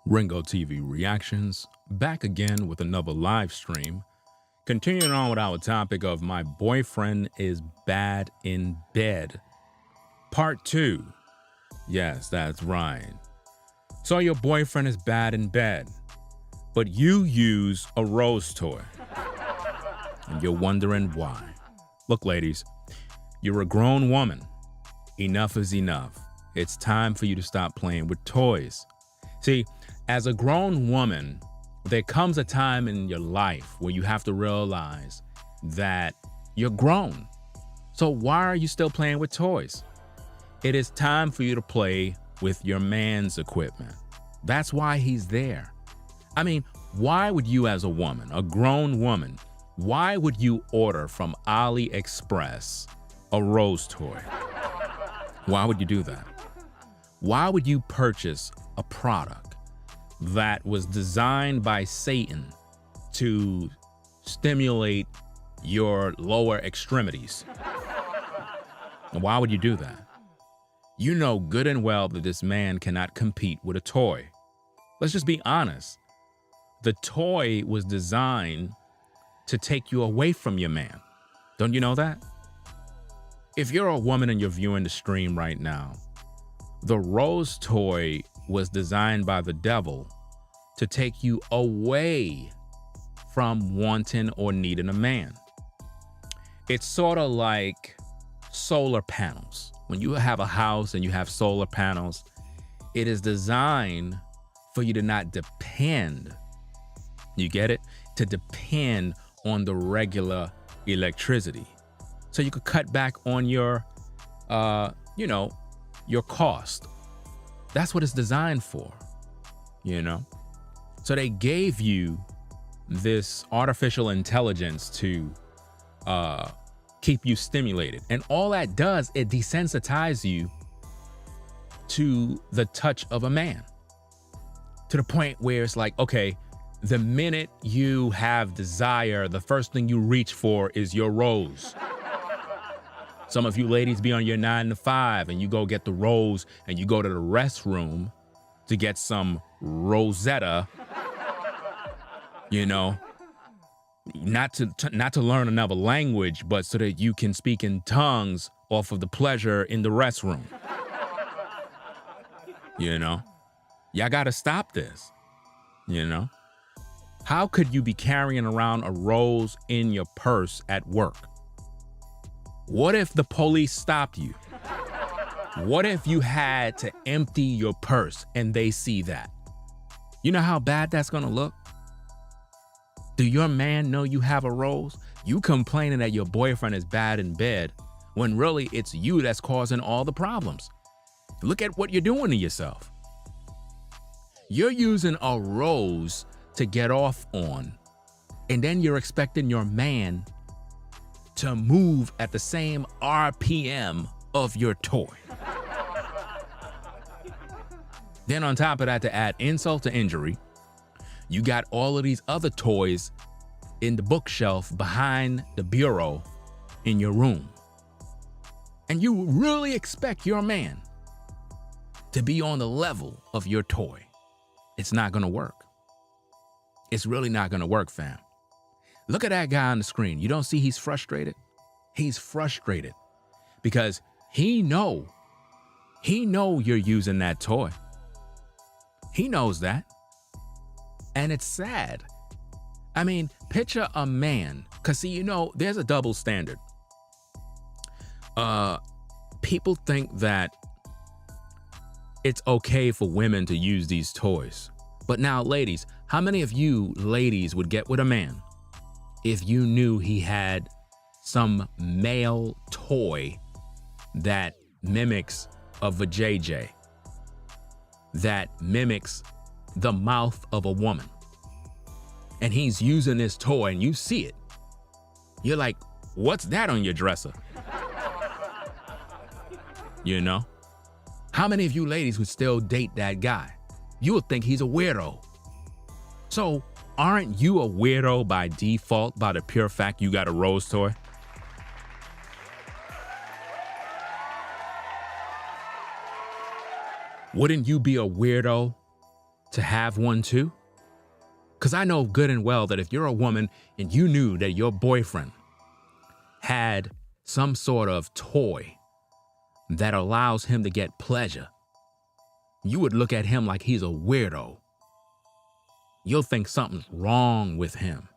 Ringo TV Reactions, back again with another live stream. Continuing on with our topic of my boyfriend is bad in bed. Part 2. Yes, that's right. So your boyfriend is bad in bed, but you use a rose toy. And you're wondering why. Look, ladies, you're a grown woman. Enough is enough. It's time for you to stop playing with toys. See, as a grown woman, there comes a time in your life where you have to realize that you're grown. So why are you still playing with toys? It is time for you to play with your man's equipment. That's why he's there. I mean, why would you as a woman, a grown woman, why would you order from AliExpress a rose toy? Why would you do that? Why would you purchase a product that was designed by Satan to stimulate your lower extremities? And why would you do that? You know good and well that this man cannot compete with a toy. Let's just be honest. The toy was designed to take you away from your man. Don't you know that? If you're a woman and you're viewing the stream right now, the rose toy was designed by the devil to take you away from wanting or needing a man. It's sort of like solar panels. When you have a house and you have solar panels, it is designed for you to not depend, you get it? To depend on the regular electricity. So you could cut back on your, your cost. That's what it's designed for, So they gave you this artificial intelligence to keep you stimulated. And all that does, it desensitizes you to the touch of a man. To the point where it's like, okay, the minute you have desire, the first thing you reach for is your rose. Some of you ladies be on your 9 to 5 and you go get the rose and you go to the restroom to get some Rosetta, not to learn another language, but so that you can speak in tongues off of the pleasure in the restroom. Y'all gotta stop this, How could you be carrying around a rose in your purse at work? What if the police stopped you? What if you had to empty your purse and they see that? You know how bad that's gonna look? Do your man know you have a rose? You complaining that your boyfriend is bad in bed when really it's you that's causing all the problems. Look at what you're doing to yourself. You're using a rose to get off on, and then you're expecting your man to move at the same RPM of your toy. Then on top of that, to add insult to injury, you got all of these other toys in the bookshelf behind the bureau in your room. And you really expect your man to be on the level of your toy. It's not gonna work. It's really not gonna work, fam. Look at that guy on the screen. You don't see he's frustrated? He's frustrated because he know you're using that toy. He knows that. And it's sad. I mean, picture a man, because see, there's a double standard. People think that it's okay for women to use these toys. But now, ladies, how many of you ladies would get with a man if you knew he had some male toy that mimics a vajayjay, that mimics the mouth of a woman, and he's using this toy and you see it? You're like, what's that on your dresser? How many of you ladies would still date that guy? You would think he's a weirdo. So aren't you a weirdo by default, by the pure fact you got a rose toy? Wouldn't you be a weirdo to have one too? Because I know good and well that if you're a woman and you knew that your boyfriend had some sort of toy that allows him to get pleasure, you would look at him like he's a weirdo. You'll think something's wrong with him.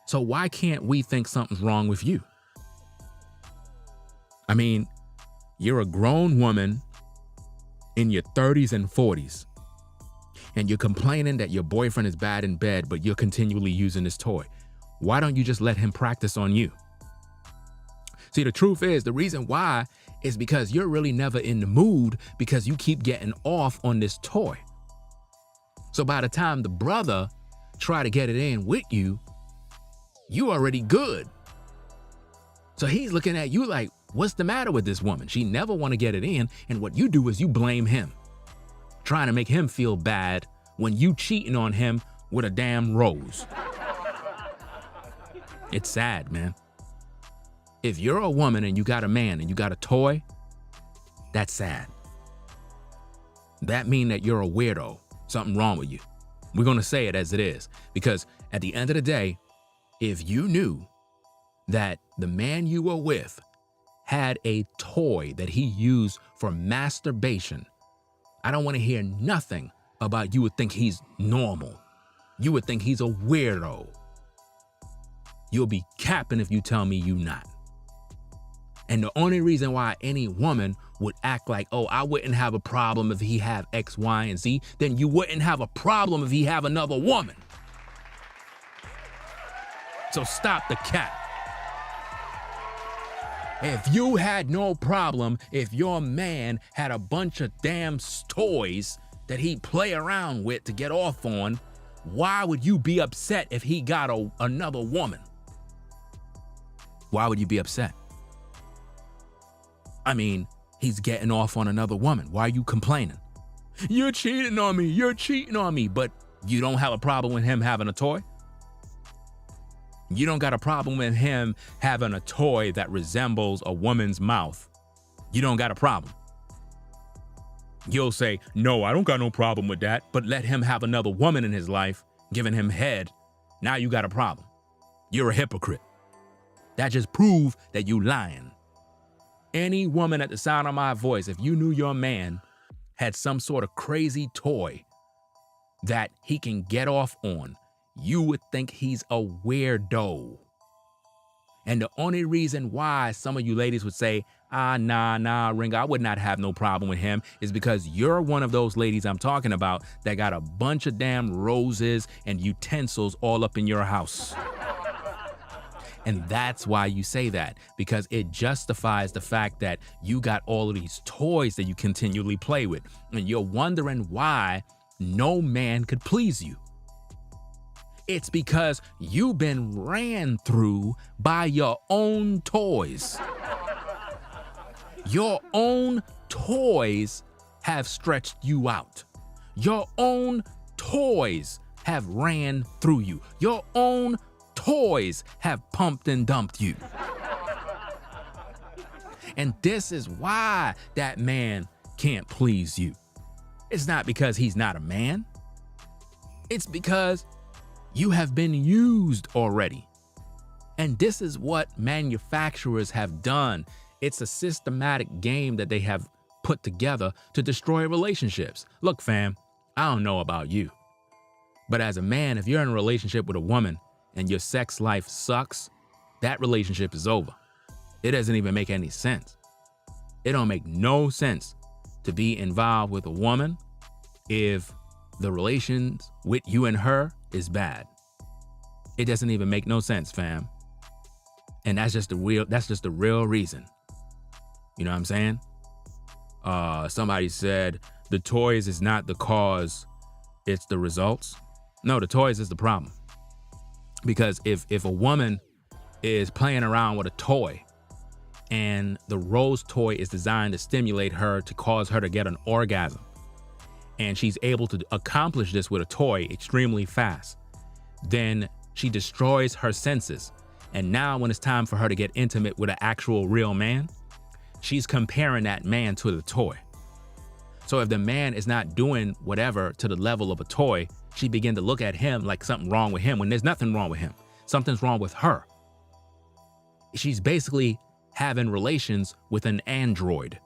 So why can't we think something's wrong with you? I mean, you're a grown woman in your 30s and 40s, and you're complaining that your boyfriend is bad in bed, but you're continually using this toy. Why don't you just let him practice on you? See, the truth is, the reason why is because you're really never in the mood because you keep getting off on this toy. So by the time the brother try to get it in with you, you already good. So he's looking at you like, what's the matter with this woman? She never want to get it in. And what you do is you blame him, trying to make him feel bad when you cheating on him with a damn rose. It's sad, man. If you're a woman and you got a man and you got a toy, that's sad. That mean that you're a weirdo. Something wrong with you. We're going to say it as it is, because at the end of the day, if you knew that the man you were with had a toy that he used for masturbation, I don't want to hear nothing about you would think he's normal. You would think he's a weirdo. You'll be capping if you tell me you not. And the only reason why any woman would act like, oh, I wouldn't have a problem if he have X, Y, and Z, then you wouldn't have a problem if he have another woman. So stop the cap. If you had no problem if your man had a bunch of damn toys that he play around with to get off on, why would you be upset if he got another woman? Why would you be upset? I mean, he's getting off on another woman. Why are you complaining? You're cheating on me. You're cheating on me. But you don't have a problem with him having a toy? You don't got a problem with him having a toy that resembles a woman's mouth. You don't got a problem. You'll say, no, I don't got no problem with that. But let him have another woman in his life, giving him head. Now you got a problem. You're a hypocrite. That just proves that you lying. Any woman at the sound of my voice, if you knew your man had some sort of crazy toy that he can get off on, you would think he's a weirdo. And the only reason why some of you ladies would say, nah, Ringo, I would not have no problem with him, is because you're one of those ladies I'm talking about that got a bunch of damn roses and utensils all up in your house. And that's why you say that, because it justifies the fact that you got all of these toys that you continually play with. And you're wondering why no man could please you. It's because you've been ran through by your own toys. Your own toys have stretched you out. Your own toys have ran through you. Your own toys have pumped and dumped you. And this is why that man can't please you. It's not because he's not a man. It's because you have been used already. And this is what manufacturers have done. It's a systematic game that they have put together to destroy relationships. Look, fam, I don't know about you, but as a man, if you're in a relationship with a woman and your sex life sucks, that relationship is over. It doesn't even make any sense. It don't make no sense to be involved with a woman if the relations with you and her is bad. It doesn't even make no sense, fam. And that's just the real reason. You know what I'm saying? Somebody said the toys is not the cause, it's the results. No, the toys is the problem. Because if a woman is playing around with a toy and the rose toy is designed to stimulate her to cause her to get an orgasm, and she's able to accomplish this with a toy extremely fast, then she destroys her senses. And now when it's time for her to get intimate with an actual real man, she's comparing that man to the toy. So if the man is not doing whatever to the level of a toy, she begin to look at him like something wrong with him when there's nothing wrong with him. Something's wrong with her. She's basically having relations with an android.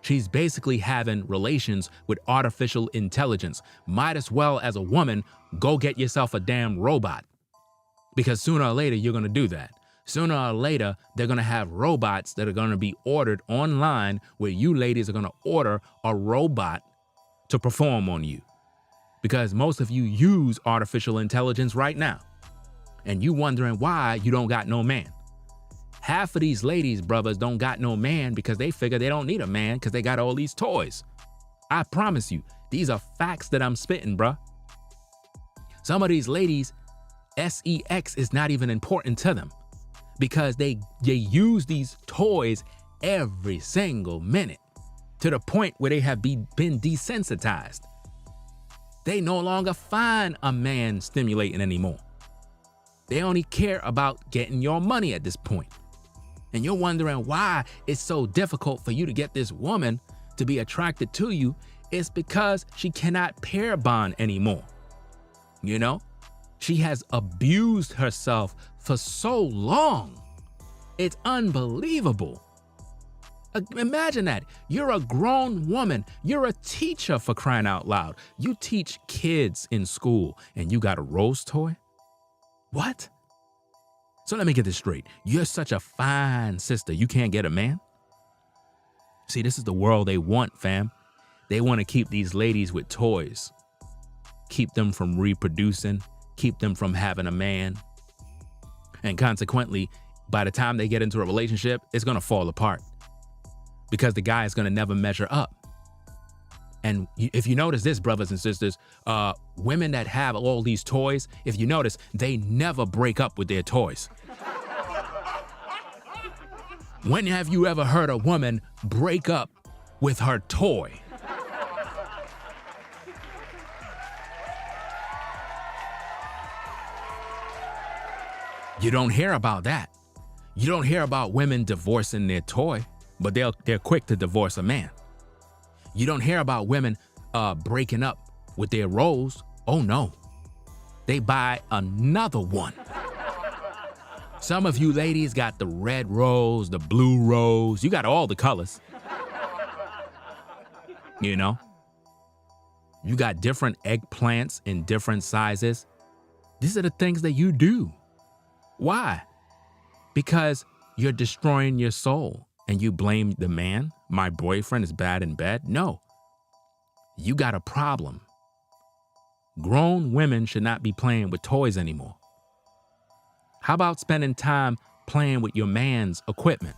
She's basically having relations with artificial intelligence. Might as well, as a woman, go get yourself a damn robot. Because sooner or later, you're gonna do that. Sooner or later, they're gonna have robots that are gonna be ordered online where you ladies are gonna order a robot to perform on you. Because most of you use artificial intelligence right now. And you wondering why you don't got no man. Half of these ladies, brothers, don't got no man because they figure they don't need a man because they got all these toys. I promise you, these are facts that I'm spitting, bruh. Some of these ladies, sex is not even important to them because they use these toys every single minute to the point where they have been desensitized. They no longer find a man stimulating anymore. They only care about getting your money at this point. And you're wondering why it's so difficult for you to get this woman to be attracted to you. It's because she cannot pair bond anymore. You know, she has abused herself for so long. It's unbelievable. Imagine that. You're a grown woman. You're a teacher, for crying out loud. You teach kids in school and you got a rose toy? What? So let me get this straight. You're such a fine sister, you can't get a man? See, this is the world they want, fam. They want to keep these ladies with toys. Keep them from reproducing, keep them from having a man. And consequently, by the time they get into a relationship, it's going to fall apart because the guy is going to never measure up. And if you notice this, brothers and sisters, women that have all these toys, if you notice, they never break up with their toys. When have you ever heard a woman break up with her toy? You don't hear about that. You don't hear about women divorcing their toy, but they're quick to divorce a man. You don't hear about women breaking up with their rose. Oh no, they buy another one. Some of you ladies got the red rose, the blue rose. You got all the colors. You know, you got different eggplants in different sizes. These are the things that you do. Why? Because you're destroying your soul and you blame the man. My boyfriend is bad in bed. No, you got a problem. Grown women should not be playing with toys anymore. How about spending time playing with your man's equipment?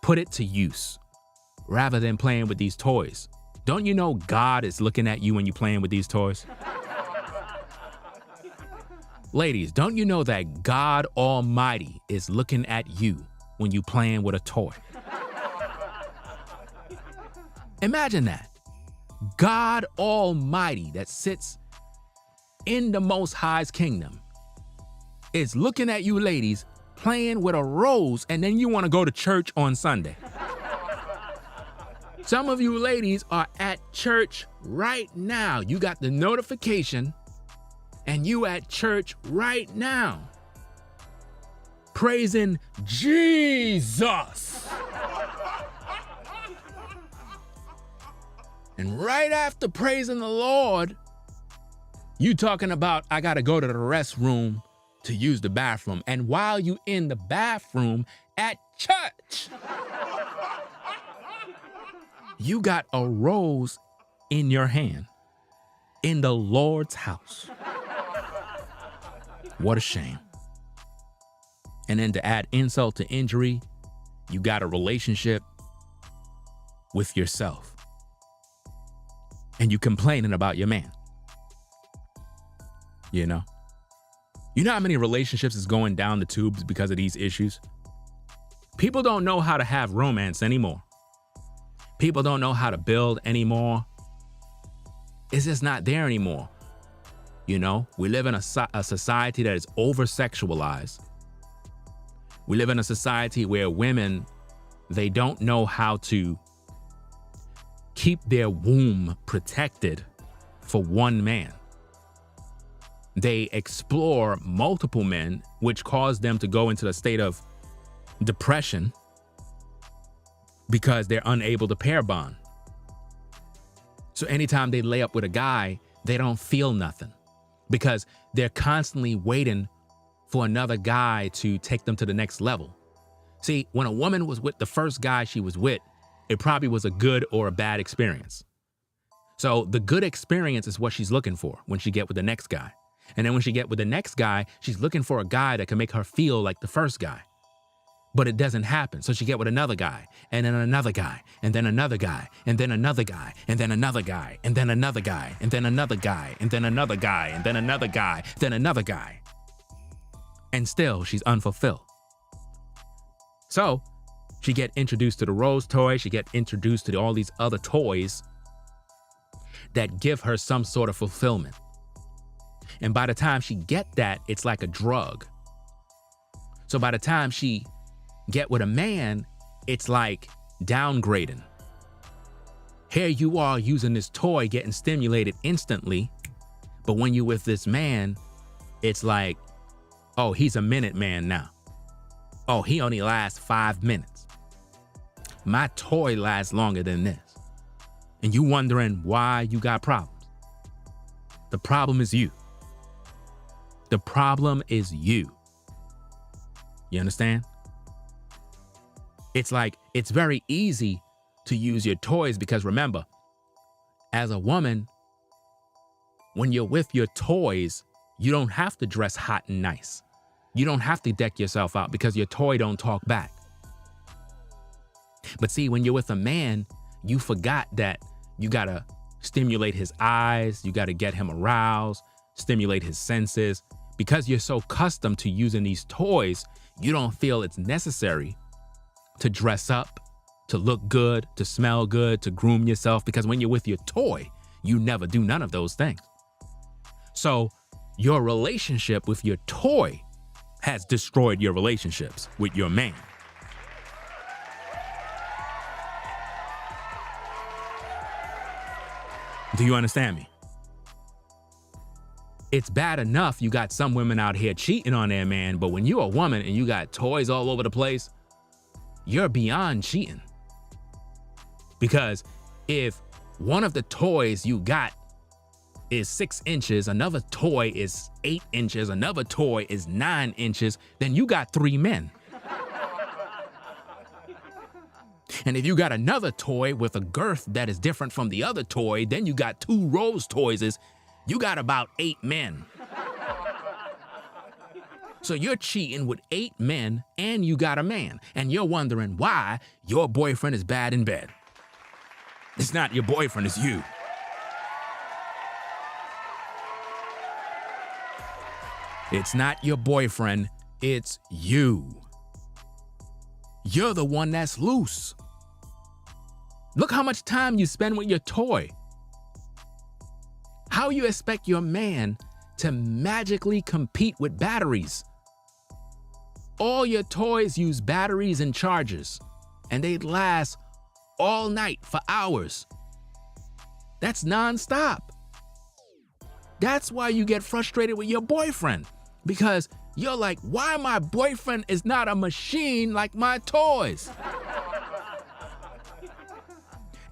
Put it to use rather than playing with these toys. Don't you know God is looking at you when you're playing with these toys? Ladies, don't you know that God Almighty is looking at you when you're playing with a toy? Imagine that. God Almighty that sits in the Most High's kingdom is looking at you ladies playing with a rose, and then you want to go to church on Sunday. Some of you ladies are at church right now. You got the notification and you at church right now praising Jesus. And right after praising the Lord, you talking about, I gotta go to the restroom to use the bathroom. And while you in the bathroom at church, you got a rose in your hand in the Lord's house. What a shame. And then to add insult to injury, you got a relationship with yourself. And you complaining about your man. You know how many relationships is going down the tubes because of these issues? People don't know how to have romance anymore. People don't know how to build anymore. It's just not there anymore. You know, we live in a society that is over-sexualized. We live in a society where women, they don't know how to keep their womb protected for one man. They explore multiple men, which cause them to go into a state of depression because they're unable to pair bond. So anytime they lay up with a guy, they don't feel nothing because they're constantly waiting for another guy to take them to the next level. See, when a woman was with the first guy she was with, it probably was a good or a bad experience. So the good experience is what she's looking for when she get with the next guy. And then when she get with the next guy, she's looking for a guy that can make her feel like the first guy. But it doesn't happen. So she get with another guy, and then another guy, and then another guy, and then another guy, and then another guy, and then another guy, and then another guy, and then another guy, and then another guy, then another guy. And still, she's unfulfilled. So she get introduced to the rose toy. She get introduced to all these other toys that give her some sort of fulfillment. And by the time she get that, it's like a drug. So by the time she get with a man, it's like downgrading. Here you are using this toy, getting stimulated instantly. But when you're with this man, it's like, oh, he's a minute man now. Oh, he only lasts 5 minutes. My toy lasts longer than this. And you wondering why you got problems. The problem is you. The problem is you. You understand? It's like, it's very easy to use your toys because remember, as a woman, when you're with your toys, you don't have to dress hot and nice. You don't have to deck yourself out because your toy don't talk back. But see, when you're with a man, you forgot that you gotta stimulate his eyes, you gotta get him aroused, stimulate his senses. Because you're so accustomed to using these toys, you don't feel it's necessary to dress up, to look good, to smell good, to groom yourself. Because when you're with your toy, you never do none of those things. So your relationship with your toy has destroyed your relationships with your man. Do you understand me? It's bad enough you got some women out here cheating on their man, but when you're a woman and you got toys all over the place, you're beyond cheating. Because if one of the toys you got is 6 inches, another toy is 8 inches, another toy is 9 inches, then you got 3 men. And if you got another toy with a girth that is different from the other toy, then you got 2 rose toys. You got about 8 men. So you're cheating with 8 men and you got a man. And you're wondering why your boyfriend is bad in bed. It's not your boyfriend, it's you. It's not your boyfriend, it's you. You're the one that's loose. Look how much time you spend with your toy. How you expect your man to magically compete with batteries? All your toys use batteries and chargers, and they last all night for hours. That's nonstop. That's why you get frustrated with your boyfriend, because you're like, why my boyfriend is not a machine like my toys?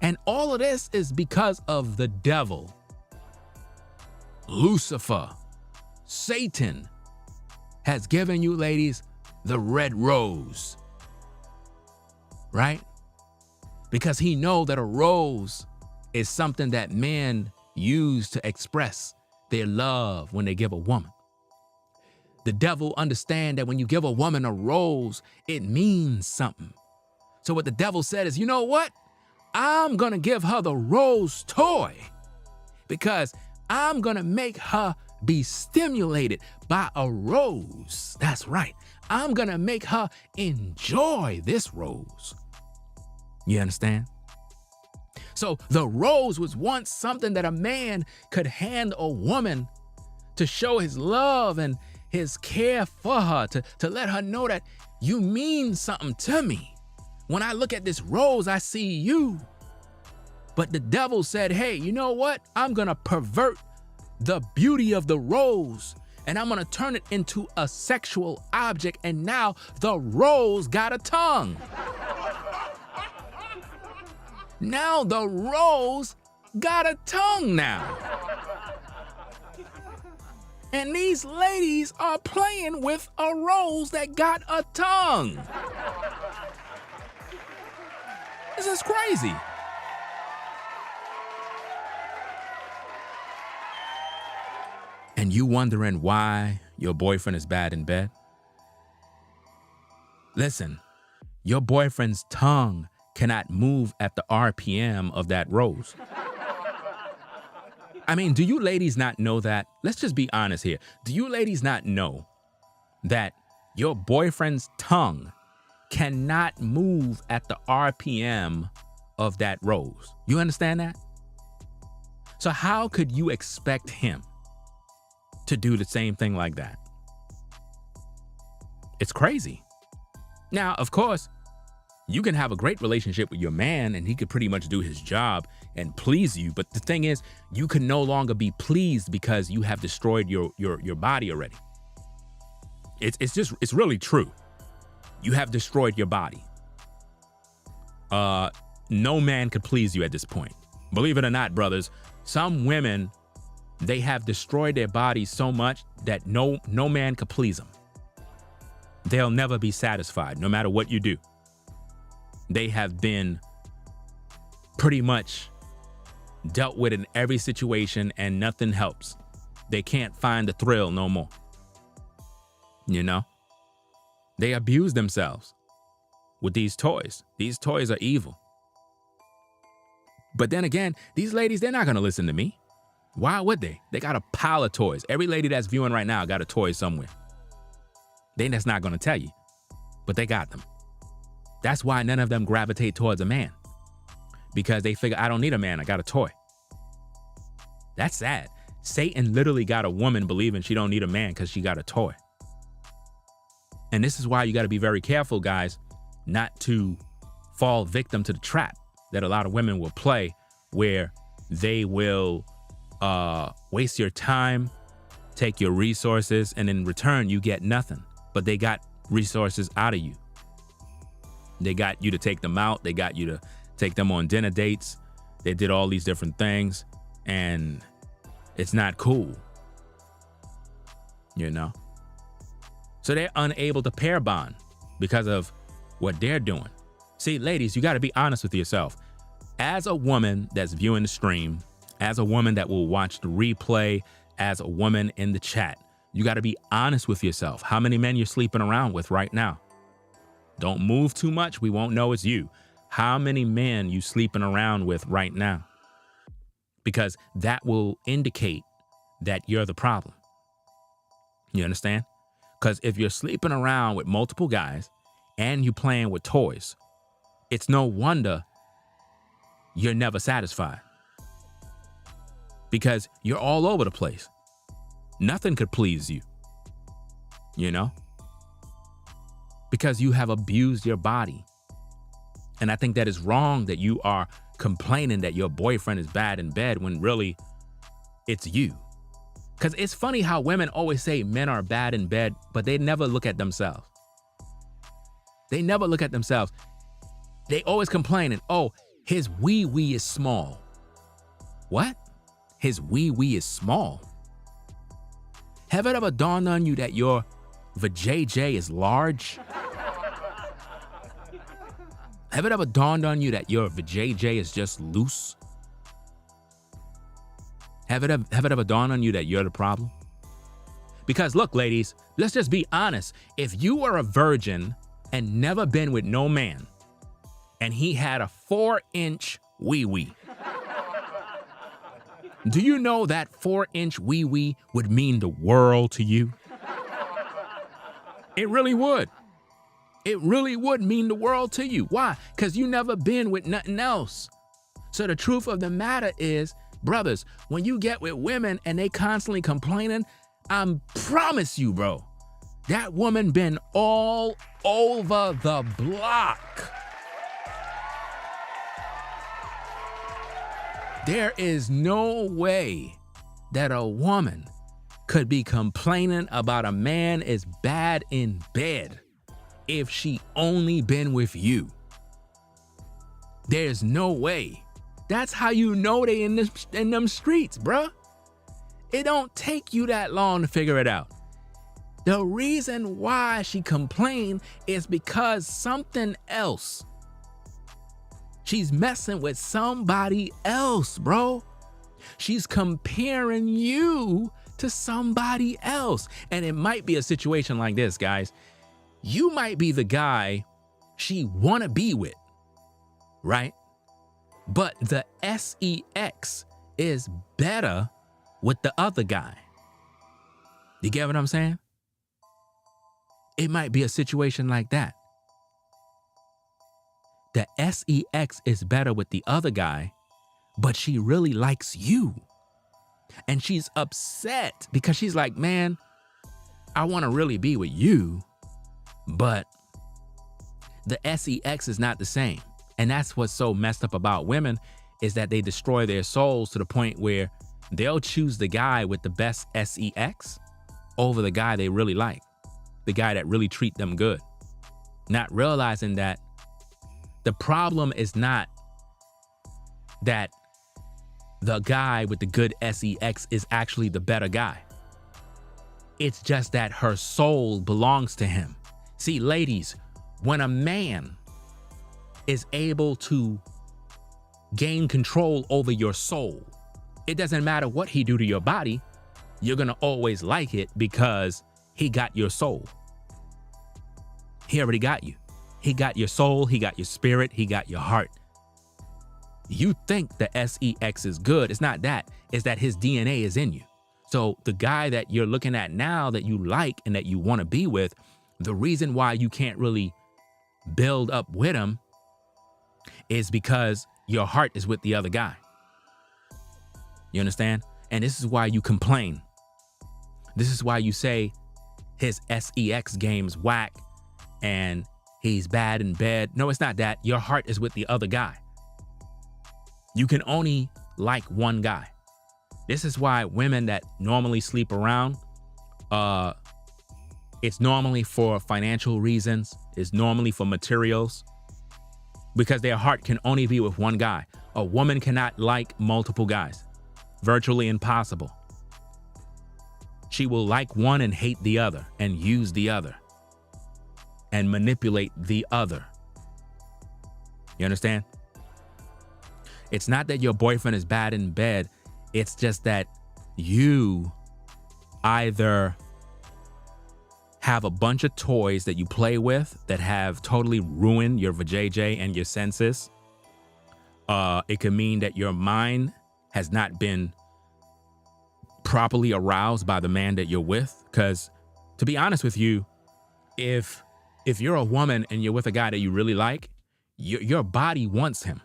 And all of this is because of the devil. Lucifer, Satan, has given you ladies the red rose, right? Because he knows that a rose is something that men use to express their love when they give a woman. The devil understands that when you give a woman a rose, it means something. So what the devil said is, you know what? I'm gonna give her the rose toy because I'm gonna make her be stimulated by a rose. That's right. I'm gonna make her enjoy this rose. You understand? So the rose was once something that a man could hand a woman to show his love and his care for her, to let her know that you mean something to me. When I look at this rose, I see you. But the devil said, hey, you know what? I'm going to pervert the beauty of the rose and I'm going to turn it into a sexual object. And now the rose got a tongue. Now the rose got a tongue now. And these ladies are playing with a rose that got a tongue. This is crazy. And you wondering why your boyfriend is bad in bed? Listen, your boyfriend's tongue cannot move at the RPM of that rose. I mean, do you ladies not know that? Let's just be honest here. Do you ladies not know that your boyfriend's tongue cannot move at the RPM of that rose? You understand that? So how could you expect him to do the same thing like that? It's crazy. Now, of course, you can have a great relationship with your man and he could pretty much do his job and please you. But the thing is, you can no longer be pleased because you have destroyed your body already. It's really true. You have destroyed your body. No man could please you at this point. Believe it or not, brothers, some women, they have destroyed their bodies so much that no man could please them. They'll never be satisfied, no matter what you do. They have been pretty much dealt with in every situation and nothing helps. They can't find the thrill no more. You know? They abuse themselves with these toys. These toys are evil. But then again, these ladies, they're not going to listen to me. Why would they? They got a pile of toys. Every lady that's viewing right now got a toy somewhere. They just not going to tell you, but they got them. That's why none of them gravitate towards a man, because they figure, I don't need a man, I got a toy. That's sad. Satan literally got a woman believing she don't need a man because she got a toy. And this is why you got to be very careful, guys, not to fall victim to the trap that a lot of women will play, where they will waste your time, take your resources, and in return, you get nothing. But they got resources out of you. They got you to take them out. They got you to take them on dinner dates. They did all these different things, and it's not cool, you know? So they're unable to pair bond because of what they're doing. See, ladies, you got to be honest with yourself. As a woman that's viewing the stream, as a woman that will watch the replay, as a woman in the chat, you got to be honest with yourself. How many men you're sleeping around with right now? Don't move too much. We won't know it's you. How many men you sleeping around with right now? Because that will indicate that you're the problem. You understand? Because if you're sleeping around with multiple guys and you playing with toys, it's no wonder you're never satisfied. Because you're all over the place. Nothing could please you, you know? Because you have abused your body. And I think that is wrong that you are complaining that your boyfriend is bad in bed when really it's you. Because it's funny how women always say men are bad in bed, but they never look at themselves. They never look at themselves. They always complaining, oh, his wee-wee is small. What? His wee-wee is small? Have it ever dawned on you that your vajayjay is large? Have it ever dawned on you that your vajayjay is just loose? Have it ever dawned on you that you're the problem? Because look, ladies, let's just be honest. If you were a virgin and never been with no man, and he had a 4-inch wee-wee, do you know that 4-inch wee-wee would mean the world to you? It really would. It really would mean the world to you. Why? Because you never been with nothing else. So the truth of the matter is, brothers, when you get with women and they constantly complaining, I promise you, bro, that woman been all over the block. There is no way that a woman could be complaining about a man is bad in bed if she only been with you. There's no way. That's how you know they in them streets, bruh. It don't take you that long to figure it out. The reason why she complained is because something else. She's messing with somebody else, bro. She's comparing you to somebody else. And it might be a situation like this, guys. You might be the guy she wanna be with, right? But the sex is better with the other guy. You get what I'm saying? It might be a situation like that. The sex is better with the other guy, but she really likes you. And she's upset because she's like, man, I want to really be with you, but the sex is not the same. And that's what's so messed up about women, is that they destroy their souls to the point where they'll choose the guy with the best sex over the guy they really like, the guy that really treat them good, not realizing that the problem is not that the guy with the good sex is actually the better guy. It's just that her soul belongs to him. See, ladies, when a man is able to gain control over your soul, it doesn't matter what he do to your body, you're gonna always like it because he got your soul. He already got you. He got your soul, he got your spirit, he got your heart. You think the sex is good. It's not that. It's that his DNA is in you. So the guy that you're looking at now that you like and that you want to be with, the reason why you can't really build up with him is because your heart is with the other guy. You understand? And this is why you complain. This is why you say his sex game's whack and he's bad in bed. No, it's not that. Your heart is with the other guy. You can only like one guy. This is why women that normally sleep around, it's normally for financial reasons. It's normally for materials, because their heart can only be with one guy. A woman cannot like multiple guys. Virtually impossible. She will like one and hate the other and use the other and manipulate the other. You understand? It's not that your boyfriend is bad in bed. It's just that you either have a bunch of toys that you play with that have totally ruined your vajayjay and your senses. It could mean that your mind has not been properly aroused by the man that you're with. Because to be honest with you, if you're a woman and you're with a guy that you really like, your body wants him.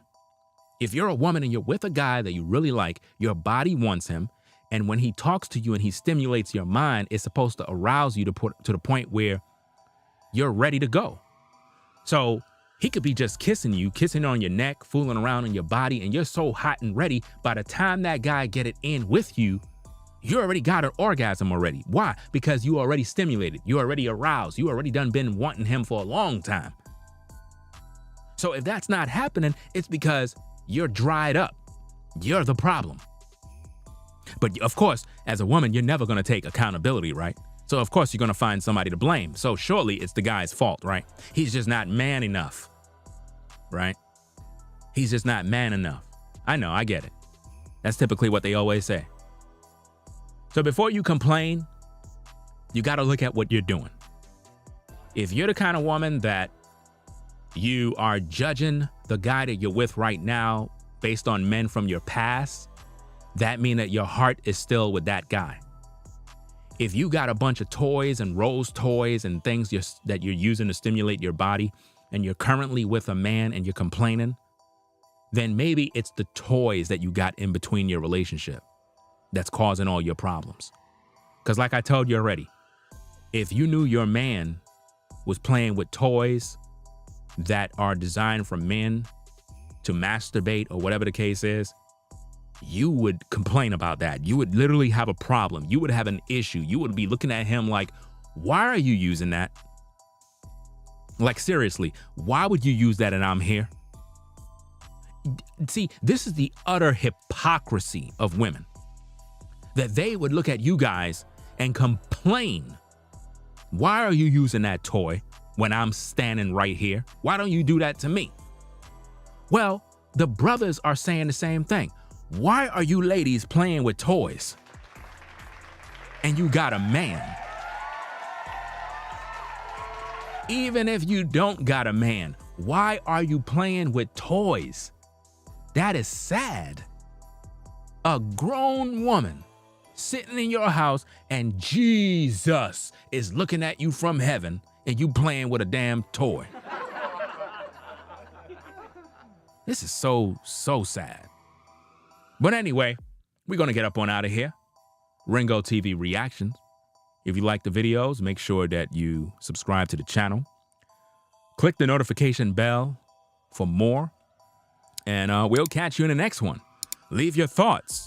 If you're a woman and you're with a guy that you really like, your body wants him. And when he talks to you and he stimulates your mind, it's supposed to arouse you to the point where you're ready to go. So he could be just kissing you, kissing on your neck, fooling around in your body, and you're so hot and ready. By the time that guy get it in with you, you already got an orgasm already. Why? Because you already stimulated. You already aroused. You already done been wanting him for a long time. So if that's not happening, it's because you're dried up. You're the problem. But of course, as a woman, you're never going to take accountability, right? So of course, you're going to find somebody to blame. So surely it's the guy's fault, right? He's just not man enough, right? He's just not man enough. I know, I get it. That's typically what they always say. So before you complain, you got to look at what you're doing. If you're the kind of woman that you are judging the guy that you're with right now based on men from your past, that means that your heart is still with that guy. If you got a bunch of toys and rose toys and things that you're using to stimulate your body, and you're currently with a man and you're complaining, then maybe it's the toys that you got in between your relationship that's causing all your problems. Because like I told you already, if you knew your man was playing with toys that are designed for men to masturbate or whatever the case is, you would complain about that. You would literally have a problem. You would have an issue. You would be looking at him like, why are you using that? Like, seriously, why would you use that and I'm here? See, this is the utter hypocrisy of women, that they would look at you guys and complain. Why are you using that toy when I'm standing right here? Why don't you do that to me? Well, the brothers are saying the same thing. Why are you ladies playing with toys? And you got a man. Even if you don't got a man, why are you playing with toys? That is sad. A grown woman sitting in your house and Jesus is looking at you from heaven and you playing with a damn toy. This is so sad. But anyway, we're going to get up on out of here. Ringo TV Reactions. If you like the videos, make sure that you subscribe to the channel. Click the notification bell for more. And we'll catch you in the next one. Leave your thoughts.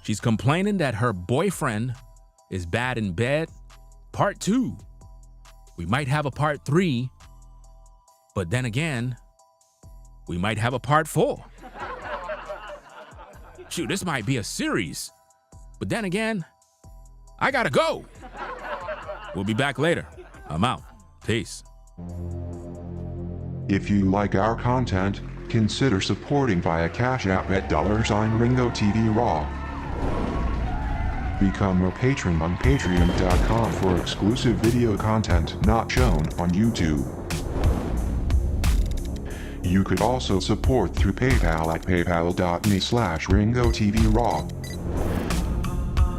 She's complaining that her boyfriend is bad in bed. Part 2. We might have a part 3. But then again, we might have a part 4. Shoot, this might be a series. But then again, I gotta go. We'll be back later. I'm out. Peace. If you like our content, consider supporting via Cash App at $Ringo TV Raw. Become a patron on patreon.com for exclusive video content not shown on YouTube. You could also support through PayPal at paypal.me/Ringo TV Raw.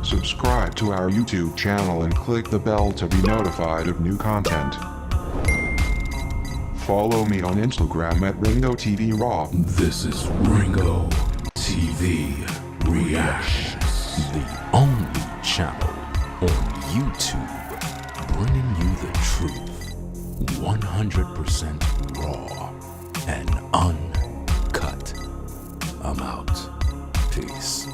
Subscribe to our YouTube channel and click the bell to be notified of new content. Follow me on Instagram at Ringo TV Raw. This is Ringo TV Reactions, the only channel on YouTube bringing you the truth, 100% raw and uncut. I'm out. Peace.